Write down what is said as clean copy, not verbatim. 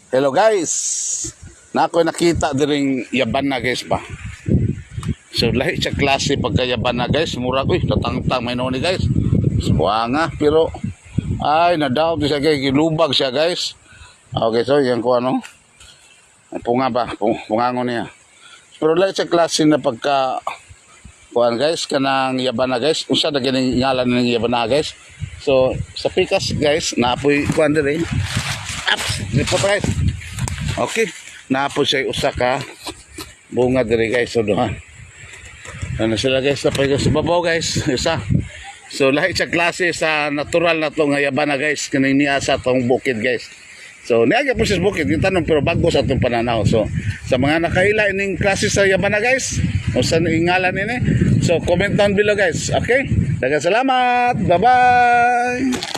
Hello guys. Na ako nakita diring yaban na guys pa. So lahi siya klase pagka yaban na guys. Mura ko tatang-tang may noni guys. Suwanga pero ay nadaw siya guys, gilubag siya guys. Okay, so yan ko ano. Punga ba? Pungangon niya. Pero lahi siya klase na pagka kuan guys kanang yaban na guys. Usa na ganing ngalan ng yaban na guys. So sa pikas guys, naapoy kuan diri. Ups, dito guys. Okay, naapoy siya usa ka bunga diri guys. So doha. Ano sila guys, tapay sa babaw guys, isa. So lahi siya klase sa natural na to nga yaban na guys, kaning niya sa tong bukid guys. So niya po siya bukid, yung tanong pero bago sa itong pananaw. So sa mga nakaila ining klase sa yaban na guys, o sa ingalan ini, so comment down below guys. Okay, daghang salamat, bye bye.